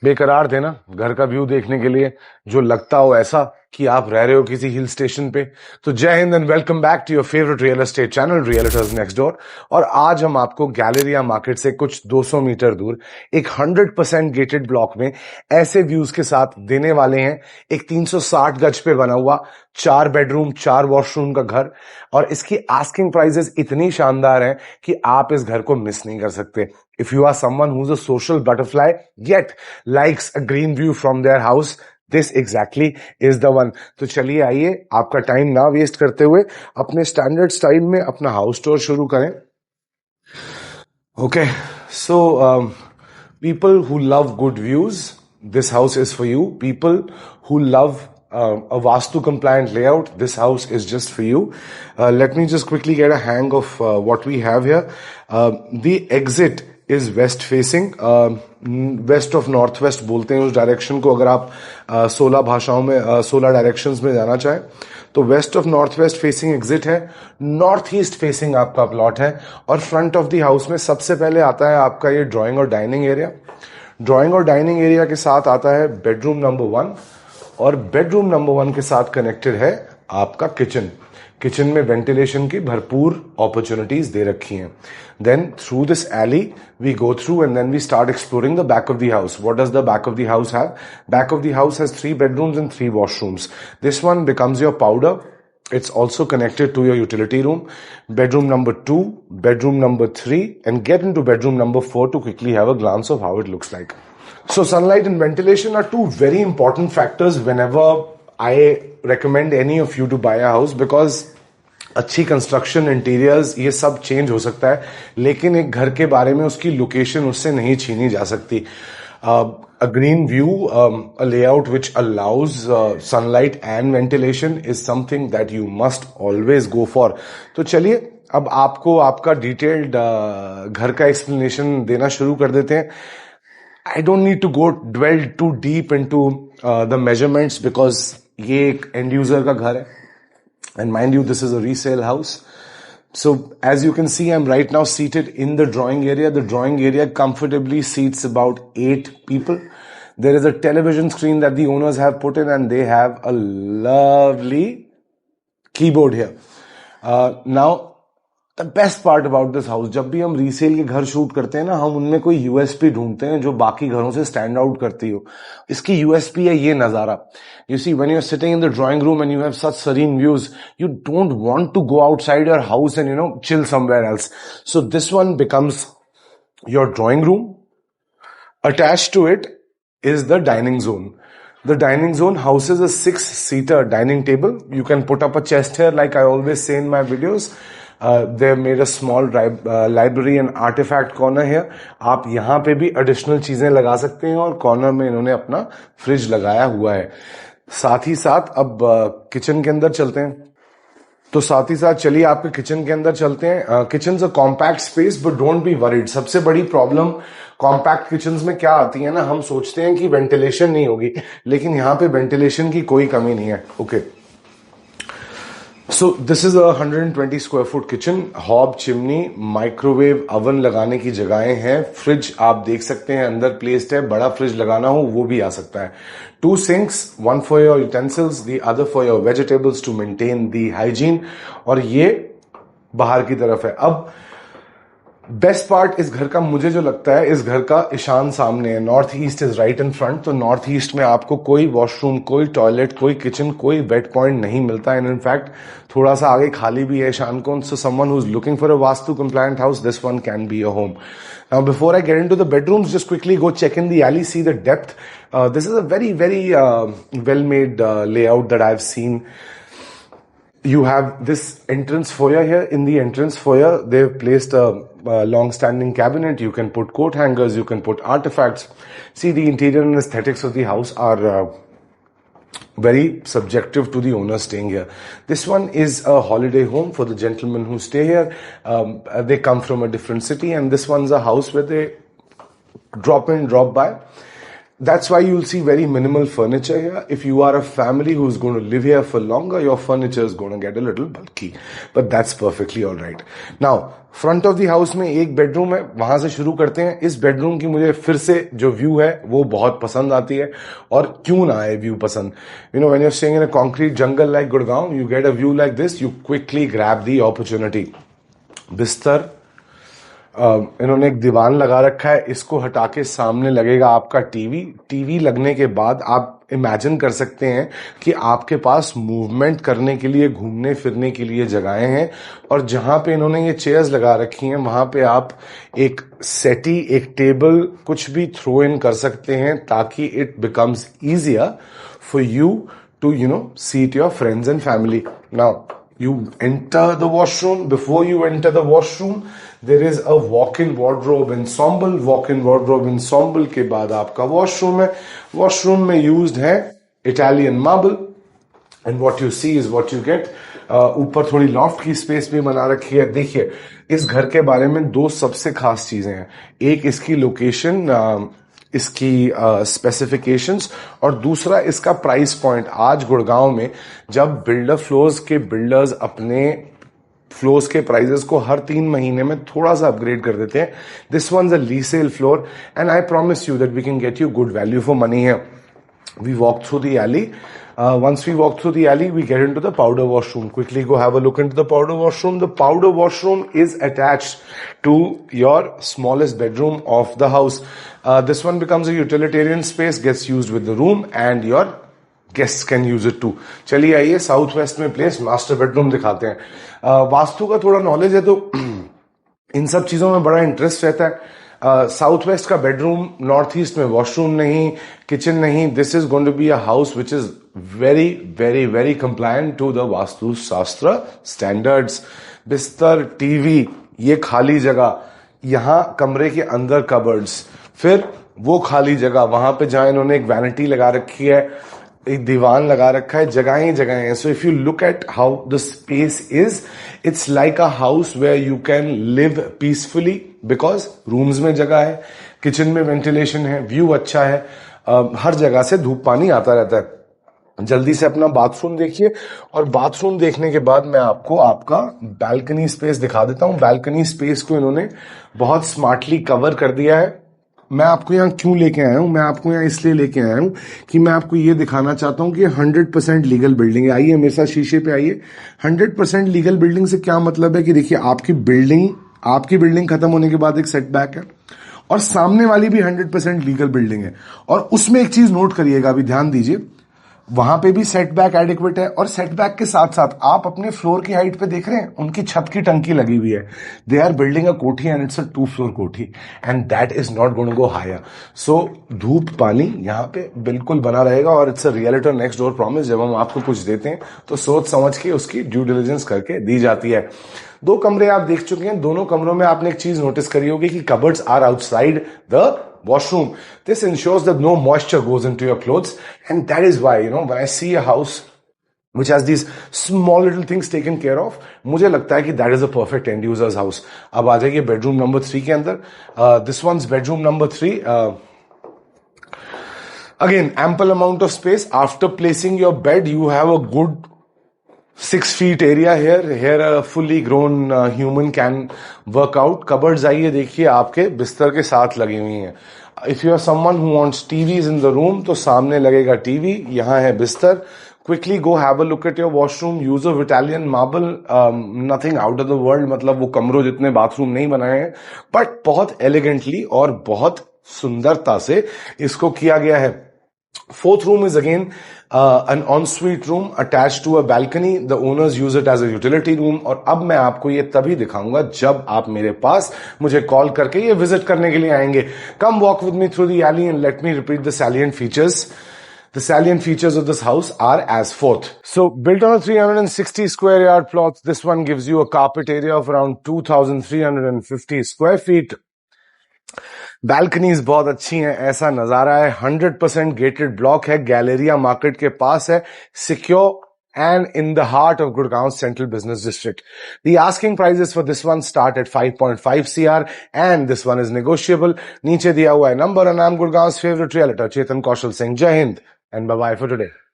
बेकरार थे ना घर का व्यू देखने के लिए, जो लगता हो ऐसा कि आप रह रहे हो किसी हिल स्टेशन पे। तो जय हिंद and welcome back to your favourite real estate channel Realtors Next Door. और आज हम आपको गैलेरिया मार्केट से कुछ 200 मीटर दूर एक 100% गेटेड ब्लॉक में ऐसे व्यूज के साथ देने वाले हैं। एक 360 गज पे बना हुआ 4 बेडरूम 4 वॉशरूम का घर, और इसकी आस्किंग प्राइसेस इतनी शानदार हैं कि आप इस घर को मिस नहीं कर सकते। If you are someone who's a social butterfly yet likes a green view from their house, this exactly is the one. तो चलिए आइए, आपका टाइम ना वेस्ट करते हुए अपने स्टैंडर्ड स्टाइल में अपना हाउस टूर शुरू करें। Okay, so people who love good views, this house is for you. People who love a Vastu compliant layout, this house is just for you. Let me just quickly get a hang of what we have here. The exit is west facing, west of northwest बोलते हैं उस direction को। अगर आप 16 भाषाओं में 16 directions में जाना चाहें तो west of north west facing exit है, नॉर्थ ईस्ट फेसिंग आपका प्लॉट है। और फ्रंट ऑफ द हाउस में सबसे पहले आता है आपका ये ड्राइंग और डाइनिंग एरिया। ड्राइंग और डाइनिंग एरिया के साथ आता है बेडरूम नंबर 1, और बेडरूम नंबर 1 के साथ कनेक्टेड है आपका किचन। किचन में वेंटिलेशन की भरपूर अपॉर्चुनिटीज दे रखी हैं। Then through this alley we go through and then we start exploring the back of the house. What does the back of the house have? Back of the house has 3 bedrooms and 3 washrooms. This one becomes your powder. It's also connected to your utility room. Bedroom number 2, bedroom number 3, and get into bedroom number 4 to quickly have a glance of how it looks like. So sunlight and ventilation are 2 very important factors whenever I recommend any of you to buy a house, because अच्छी construction, interiors, ये सब change हो सकता है, लेकिन एक घर के बारे में उसकी लोकेशन उससे नहीं छीनी जा सकती। A green view, a layout which allows sunlight and ventilation is something that you must always go for. तो चलिए अब आपको आपका डिटेल्ड घर का एक्सप्लेनेशन देना शुरू कर देते हैं। I don't need to dwell too deep into the measurements because ये एक एंड यूजर का घर है, and mind you this is a resale house. So as you can see, I'm right now seated in the drawing area. The drawing area comfortably seats about 8 people. There is a television screen that the owners have put in, and they have a lovely keyboard here. Now the best part about this house, जब भी हम resale के घर shoot करते हैं ना, हम उनमें कोई यूएसपी ढूंढते हैं जो बाकी घरों से स्टैंड आउट करती हो। इसकी यूएसपी है ये नजारा। You see when you are sitting in the drawing room and you have such serene views, you don't want to go outside your house and chill somewhere else. So this one becomes your drawing room. Attached to it is the dining zone. The dining zone houses a 6-seater dining table. You can put up a chest here like I always say in my videos. They've made a small library and artifact corner here. आप यहाँ पे भी additional चीजें लगा सकते हैं, और corner में इन्होंने अपना फ्रिज लगाया हुआ है। साथ ही साथ अब किचन के अंदर चलते हैं। तो साथ ही साथ चलिए आपके किचन के अंदर चलते हैं। Kitchen a compact space, but don't be worried. सबसे बड़ी प्रॉब्लम कॉम्पैक्ट किचन्स में क्या आती है ना, हम सोचते हैं कि वेंटिलेशन नहीं होगी, लेकिन यहाँ पे वेंटिलेशन की कोई कमी नहीं है। Okay, so this is a 120 square foot kitchen. Hob, chimney, microwave, oven लगाने की जगहें हैं। फ्रिज आप देख सकते हैं अंदर प्लेस्ड है। बड़ा फ्रिज लगाना हो वो भी आ सकता है। 2 sinks, one for your utensils, the other for your vegetables to maintain the hygiene, और ये बाहर की तरफ है। अब बेस्ट पार्ट इस घर का मुझे जो लगता है, इस घर का ईशान सामने है। North east is right in front. तो नॉर्थ ईस्ट में आपको कोई वॉशरूम, कोई टॉयलेट, कोई किचन, कोई वेट पॉइंट नहीं मिलता। एंड इनफैक्ट थोड़ा सा आगे खाली भी है ईशान को। So someone who is looking for a vastu compliant house, this one can be a home. Now, before I get into the bedrooms, just quickly go check in the alley, see the depth. This is a very, very well-made layout that I've seen. You have this entrance foyer here. In the entrance foyer, they've placed a long-standing cabinet. You can put coat hangers, you can put artifacts. See, the interior and aesthetics of the house are very subjective to the owner staying here. This one is a holiday home for the gentlemen who stay here. They come from a different city, and this one's a house where they drop in, drop by. That's why you'll see very minimal furniture here. If you are a family who's going to live here for longer, your furniture is going to get a little bulky. But that's perfectly all right. Now, front of the house में एक bedroom है, वहां से शुरू करते हैं. इस bedroom की मुझे फिर से जो व्यू है वो बहुत पसंद आती है. और क्यों ना आए व्यू पसंद. You know, when you are staying in a concrete jungle like Gurgaon, you get a view like this, you quickly grab the opportunity. बिस्तर, इन्होंने एक दीवान लगा रखा है. इसको हटा के सामने लगेगा आपका टीवी. टीवी लगने के बाद आप इमेजिन कर सकते हैं कि आपके पास मूवमेंट करने के लिए, घूमने फिरने के लिए जगहें हैं. और जहां पे इन्होंने ये चेयर्स लगा रखी हैं, वहां पे आप एक सेटी, एक टेबल, कुछ भी थ्रो इन कर सकते हैं ताकि it becomes easier for you to, you know, seat your friends and family. Now you enter the washroom. Before you enter the washroom, there is a walk-in wardrobe ensemble. Walk-in wardrobe ensemble के बाद आपका washroom है. washroom में used है Italian marble, and what you see is what you get. ऊपर थोड़ी loft की space भी बना रखी है. देखिए, इस घर के बारे में दो सबसे खास चीजें हैं. एक इसकी लोकेशन, इसकी स्पेसिफिकेशंस, और दूसरा इसका प्राइस पॉइंट. आज गुड़गांव में जब बिल्डर फ्लोर्स के बिल्डर्स अपने फ्लोर्स के प्राइजेस को हर 3 महीने में थोड़ा सा अपग्रेड कर देते हैं, this one's a resale floor, and I promise you that we can get you good value for money here. We walk through the alley. Once we walk through the alley, we get into the powder washroom. Quickly go have a look into the powder washroom. The powder washroom is attached to your smallest bedroom of the house. This one becomes a utilitarian space, gets used with the room, and your guests can use it too. चलिए आइए south west में place master bedroom दिखाते हैं. वास्तु का थोड़ा knowledge है तो इन सब चीजों में बड़ा इंटरेस्ट रहता है. साउथ वेस्ट का बेडरूम, नॉर्थ ईस्ट में वॉशरूम नहीं, किचन नहीं. This is going to be a house which is very very very compliant to the Vastu Shastra standards. बिस्तर, टीवी, ये खाली जगह, यहां कमरे के अंदर कबर्ड्स, फिर वो खाली जगह, वहां पे जहां इन्होंने एक वैनिटी लगा रखी है, एक दीवान लगा रखा है, जगह ही जगह है. So if you look at how the space is, it's like a house where you can live peacefully, because rooms में जगह है, किचन में वेंटिलेशन है, व्यू अच्छा है, हर जगह से धूप पानी आता रहता है. जल्दी से अपना बाथरूम देखिए, और बाथरूम देखने के बाद मैं आपको आपका बैल्कनी स्पेस दिखा देता हूं. बैल्कनी स्पेस को इन्होंने बहुत स्मार्टली कवर कर दिया है. मैं आपको यहाँ क्यों लेके आया हूं? मैं आपको यहाँ इसलिए लेके आया हूं कि मैं आपको ये दिखाना चाहता हूं कि 100% लीगल बिल्डिंग है. आइए मेरे साथ शीशे पे आइए. 100% लीगल बिल्डिंग से क्या मतलब है कि देखिए, आपकी बिल्डिंग खत्म होने के बाद एक सेटबैक है, और सामने वाली भी 100% लीगल बिल्डिंग है. और उसमें एक चीज नोट करिएगा, अभी ध्यान दीजिए, वहां पे भी सेटबैक एडिक्वेट है, और सेटबैक के साथ साथ आप अपने फ्लोर की हाइट पे देख रहे हैं, उनकी छत की टंकी लगी हुई है. They are building a kothi and it's a 2 floor kothi, and that is not going to go higher. So धूप पानी यहाँ पे बिल्कुल बना रहेगा, और it's a Realtor Next Door promise. जब हम आपको कुछ देते हैं तो सोच समझ के उसकी ड्यू डिलिजेंस करके दी जाती है. 2 कमरे आप देख चुके हैं. दोनों कमरों में आपने एक चीज नोटिस करी होगी कि cupboards are outside the washroom. This ensures that no moisture goes into your clothes, and that is why, you know, when I see a house which has these small little things taken care of, मुझे लगता है कि that is a perfect end user's house. अब आ जाइए bedroom number 3 के अंदर. This one's bedroom number 3. Again, ample amount of space. After placing your bed, you have a good 6 feet area here. Here a fully grown human can work out. Cupboards आइए देखिए, आपके बिस्तर के साथ लगी हुई हैं. If you are someone who wants TVs in the room, तो सामने लगेगा टीवी, यहाँ है बिस्तर. Quickly go have a look at your washroom. Use of Italian marble. Nothing out of the world. मतलब वो कमरों जितने बाथरूम नहीं बनाए हैं, बट बहुत एलिगेंटली और बहुत सुंदरता से इसको किया गया है. Fourth room is again an ensuite room attached to a balcony. The owners use it as a utility room. और अब मैं आपको ये तभी दिखाऊंगा जब आप मेरे पास मुझे कॉल करके ये विजिट करने के लिए आएंगे. Come walk with me through the alley and let me repeat the salient features. The salient features of this house are as forth. So built on a 360 square yard plot, this one gives you a carpet area of around 2,350 square feet. Balconies बहुत अच्छी हैं, ऐसा नजारा है. 100% gated block है, Galleria market के पास है, secure and in the heart of Gurgaon's central business district. The asking prices for this one start at 5.5 CR and this one is negotiable. नीचे दिया हुआ है number and I'm Gurgaon's favorite realtor Chetan Kaushal Singh. Jai Hind and bye bye for today.